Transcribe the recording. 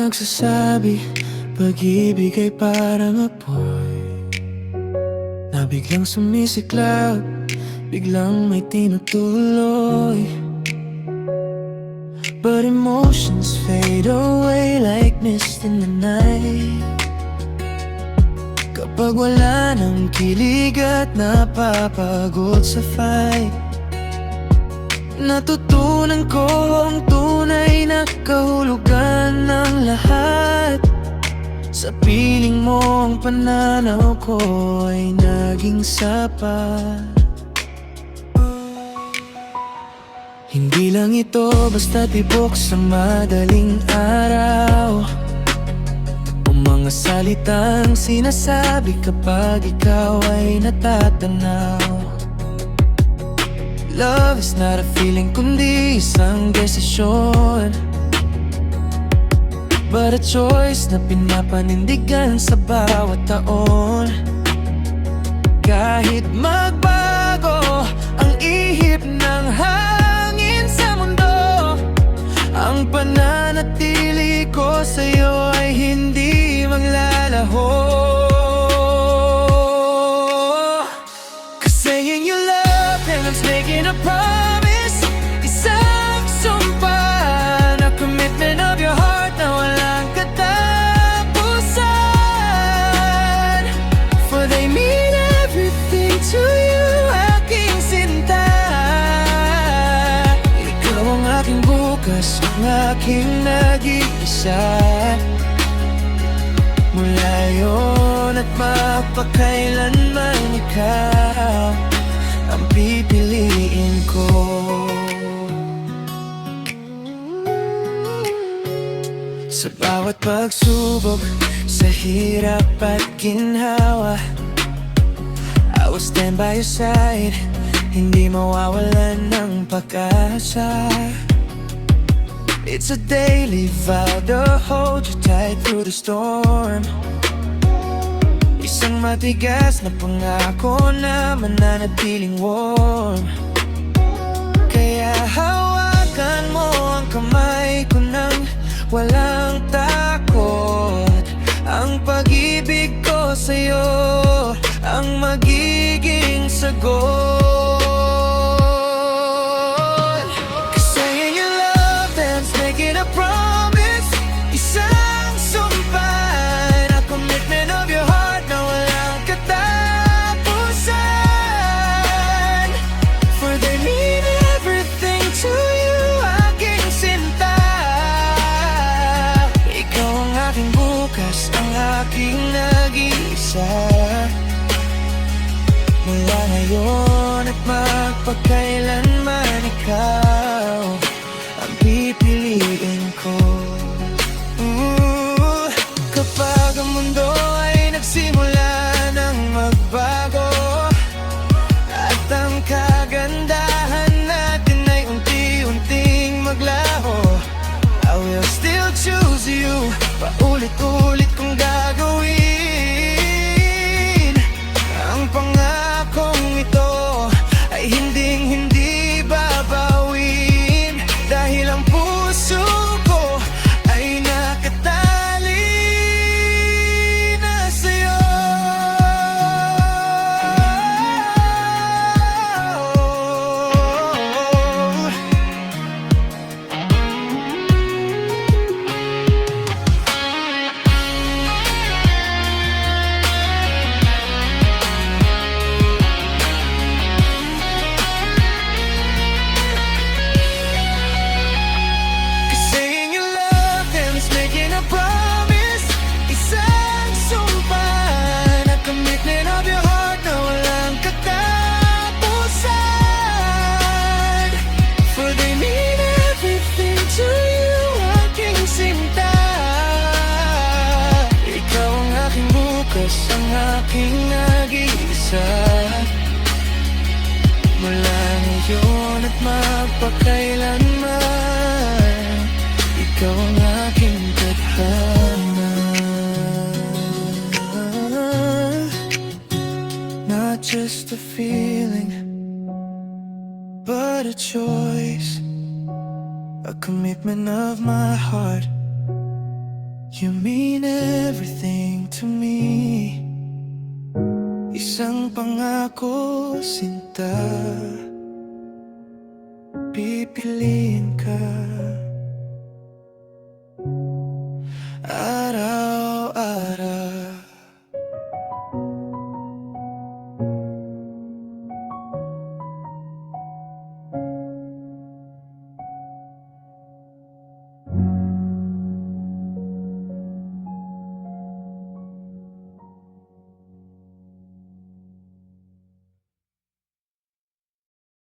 nagsasabi, pag-ibig ay parang apoy na biglang sumisiklab, biglang may tinutuloy. But emotions fade away like mist in the night. Kapag wala ng kilig at napapagod sa fight, natutunan ko ang tunay na kahulugan ng lahat. Sa piling mo ang pananaw ko ay naging sapat. Hindi lang ito basta tibok sa madaling araw, o mga salitang sinasabi kapag ikaw ay natatanaw. Love is not a feeling kundi isang desisyon, but a choice na pinapanindigan sa bawat taon. Kahit magbago ang ihip ng hangin sa mundo, ang pananatili ko sa'yo ay hindi maglalaho. Cause saying you love him is making a promise, isang sumpa na commitment of your heart na walang katapusan. For they mean everything to you, aking sinta. Ikaw ang aking bukas, ang aking nag-iisa. Mula yun at mapakailanman ikaw ang pipiliin ko. Sa bawat pagsubok, sa hirap at ginhawa, I will stand by your side, hindi mawawalan ng pag-asa. It's a daily vow to hold you tight through the storm. Isang matigas na pangako na mananatiling warm. Kaya hawakan mo ang kamay ko nang walang takot. Ang pag-ibig ko sa'yo ang magiging sagot. Making a promise, isang sumpa na commitment of your heart na walang katapusan. For they mean everything to you, aking sinta. Ikaw ang aking bukas, ang aking nag-iisa. Mula ngayon at magpakailanman ikaw ang pipiliin ko. Kapag ang mundo ay nagsimula ng magbago at ang kagandahan natin ay unti-unting maglaho, I will still choose you. Paulit-ulit kong gagawin ang pangakong ito ay hinding-hindi babawin. Dahil ang puso ko ay nakatali na sa'yo. Ang aking nag-iisa. Mula ngayon at magpakailanman, ikaw ang aking tadhana. Not just a feeling, but a choice, a commitment of my heart You mean everything to me. Isang pangako, sinta, pipiliin ka.